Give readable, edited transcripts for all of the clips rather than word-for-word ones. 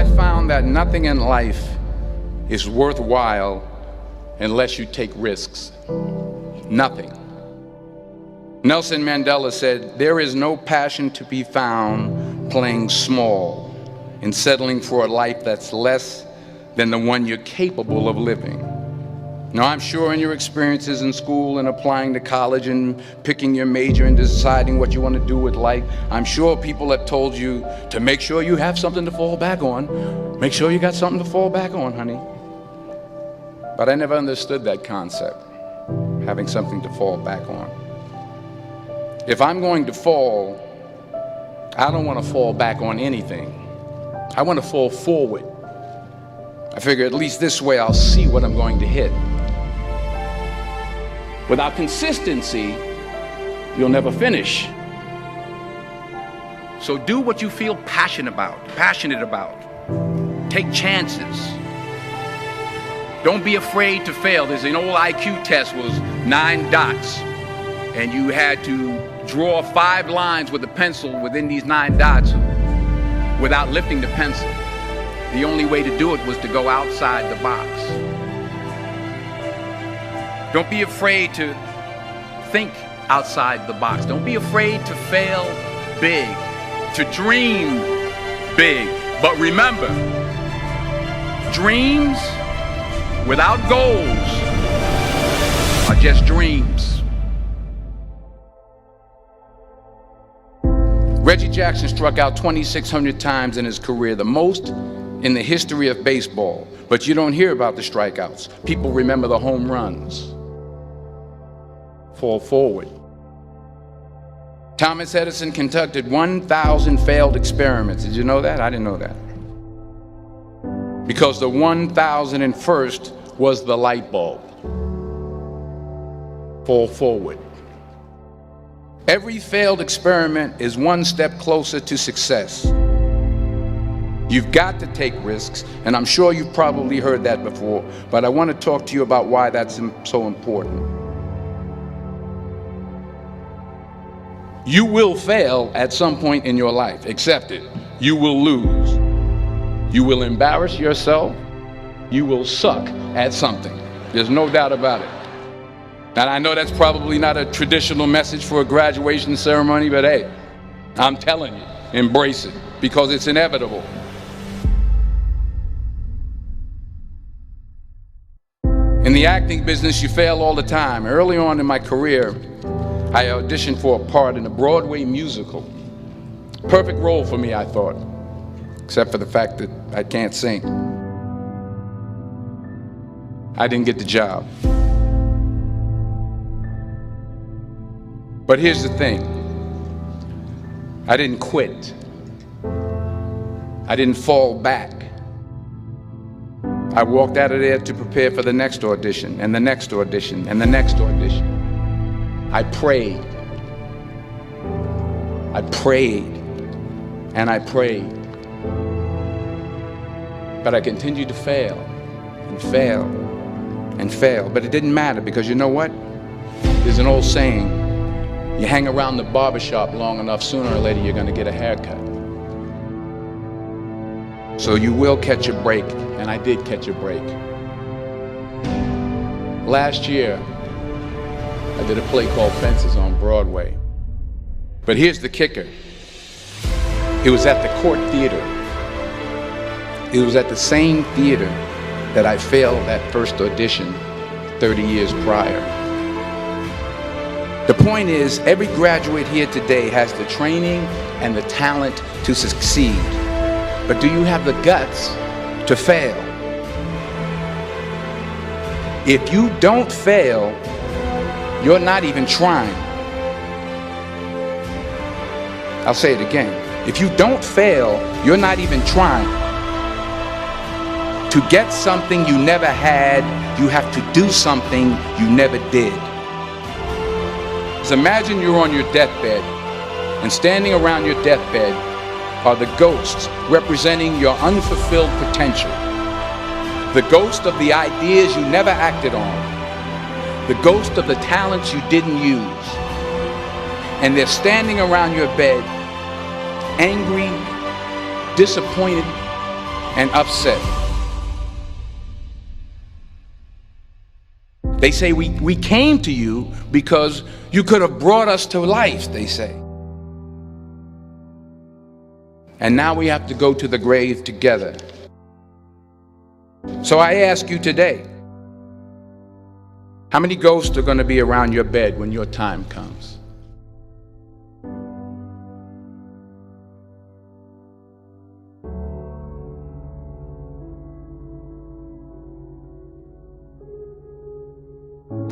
I found that nothing in life is worthwhile unless you take risks. Nothing. Nelson Mandela said, "There is no passion to be found playing small and settling for a life that's less than the one you're capable of living." Now, I'm sure in your experiences in school and applying to college and picking your major and deciding what you want to do with life, I'm sure people have told you to make sure you have something to fall back on. Make sure you got something to fall back on, honey. But I never understood that concept, having something to fall back on. If I'm going to fall, I don't want to fall back on anything. I want to fall forward. I figure at least this way I'll see what I'm going to hit. Without consistency, you'll never finish. So do what you feel passionate about. Take chances. Don't be afraid to fail. There's an old IQ test, was 9 dots, and you had to draw 5 lines with a pencil within these 9 dots without lifting the pencil. The only way to do it was to go outside the box. Don't be afraid to think outside the box. Don't be afraid to fail big, to dream big. But remember, dreams without goals are just dreams. Reggie Jackson struck out 2,600 times in his career, the most in the history of baseball. But you don't hear about the strikeouts. People remember the home runs. Fall forward. Thomas Edison conducted 1,000 failed experiments. Did you know that? I didn't know that. Because the 1,001st was the light bulb. Fall forward. Every failed experiment is one step closer to success. You've got to take risks, and I'm sure you've probably heard that before, but I want to talk to you about why that's so important. You will fail at some point in your life. Accept it. You will lose. You will embarrass yourself. You will suck at something. There's no doubt about it. And I know that's probably not a traditional message for a graduation ceremony, but hey, I'm telling you, embrace it, because it's inevitable. In the acting business, you fail all the time. Early on in my career, I auditioned for a part in a Broadway musical. Perfect role for me, I thought, except for the fact that I can't sing. I didn't get the job. But here's the thing. I didn't quit. I didn't fall back. I walked out of there to prepare for the next audition, and the next audition, and the next audition. I prayed. I prayed. And I prayed. But I continued to fail and fail and fail. But it didn't matter, because you know what? There's an old saying, you hang around the barbershop long enough, sooner or later you're going to get a haircut. So you will catch a break, and I did catch a break. Last year, I did a play called Fences on Broadway. But here's the kicker. It was at the Court Theater. It was at the same theater that I failed that first audition 30 years prior. The point is, every graduate here today has the training and the talent to succeed. But do you have the guts to fail? If you don't fail, you're not even trying. I'll say it again. If you don't fail, you're not even trying. To get something you never had, you have to do something you never did. So imagine you're on your deathbed, and standing around your deathbed are the ghosts representing your unfulfilled potential. The ghost of the ideas you never acted on. The ghost of the talents you didn't use. And they're standing around your bed, angry, disappointed, and upset. They say we came to you because you could have brought us to life, they say. And now we have to go to the grave together. So I ask you today, how many ghosts are going to be around your bed when your time comes?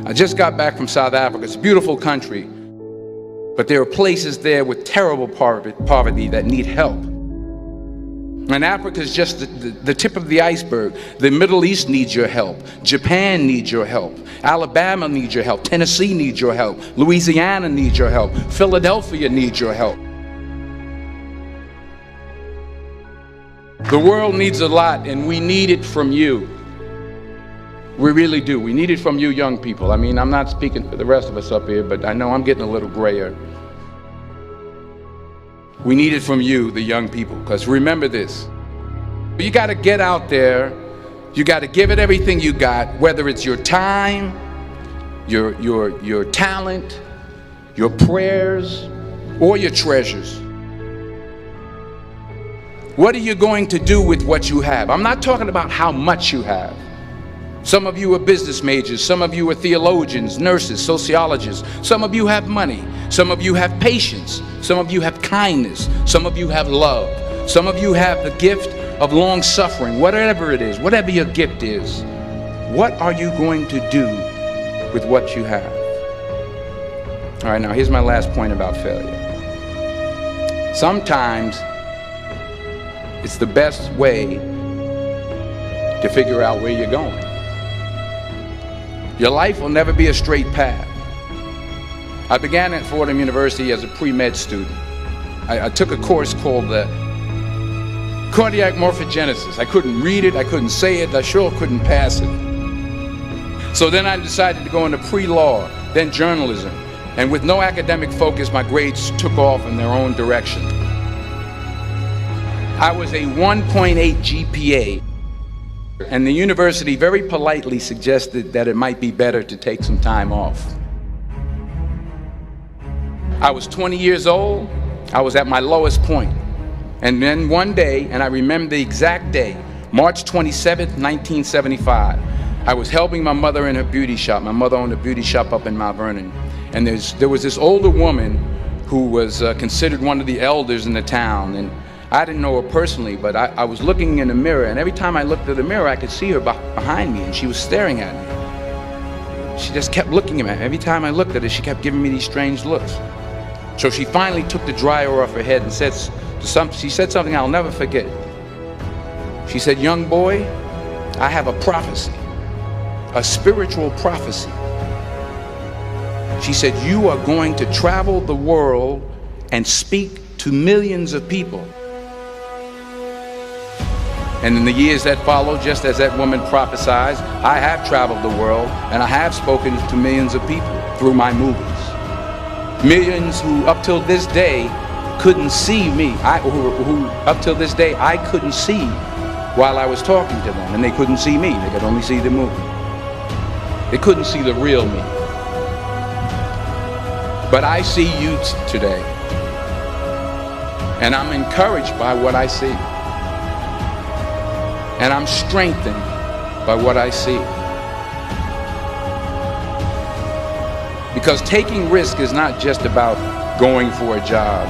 I just got back from South Africa. It's a beautiful country, but there are places there with terrible poverty that need help. And Africa is just the tip of the iceberg. The Middle East needs your help. Japan needs your help. Alabama needs your help. Tennessee needs your help. Louisiana needs your help. Philadelphia needs your help. The world needs a lot, and we need it from you. We really do. We need it from you young people. I mean, I'm not speaking for the rest of us up here, but I know I'm getting a little grayer. We need it from you, the young people, because remember this. You got to get out there. You got to give it everything you got, whether it's your time, your talent, your prayers, or your treasures. What are you going to do with what you have? I'm not talking about how much you have. Some of you are business majors, some of you are theologians, nurses, sociologists. Some of you have money, some of you have patience, some of you have kindness, some of you have love, some of you have the gift of long suffering. Whatever it is, whatever your gift is, what are you going to do with what you have? All right, now here's my last point about failure. Sometimes it's the best way to figure out where you're going. Your life will never be a straight path. I began at Fordham University as a pre-med student. I took a course called cardiac morphogenesis. I couldn't read it, I couldn't say it, I sure couldn't pass it. So then I decided to go into pre-law, then journalism. And with no academic focus, my grades took off in their own direction. I was a 1.8 GPA. And the university very politely suggested that it might be better to take some time off. I was 20 years old. I was at my lowest point. And then one day, and I remember the exact day, March 27th, 1975, I was helping my mother in her beauty shop. My mother owned a beauty shop up in Mount Vernon. And there was this older woman who was considered one of the elders in the town. And I didn't know her personally, but I was looking in the mirror, and every time I looked at the mirror, I could see her behind me, and she was staring at me. She just kept looking at me. Every time I looked at her, she kept giving me these strange looks. So she finally took the dryer off her head and she said something I'll never forget. She said, "Young boy, I have a prophecy, a spiritual prophecy." She said, "You are going to travel the world and speak to millions of people." And in the years that followed, just as that woman prophesied, I have traveled the world and I have spoken to millions of people through my movies. Millions who up till this day couldn't see me, who up till this day I couldn't see while I was talking to them, and they couldn't see me, they could only see the movie. They couldn't see the real me. But I see you today, and I'm encouraged by what I see. And I'm strengthened by what I see. Because taking risk is not just about going for a job.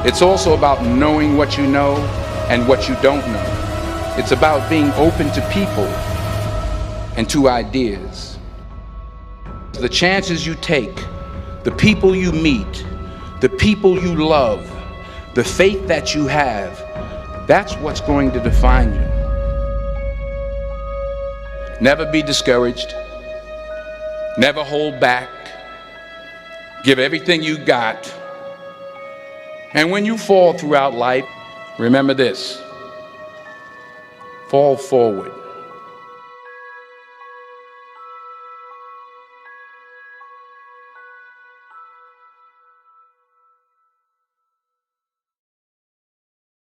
It's also about knowing what you know and what you don't know. It's about being open to people and to ideas. The chances you take, the people you meet, the people you love, the faith that you have, that's what's going to define you. Never be discouraged. Never hold back. Give everything you got. And when you fall throughout life, remember this: fall forward.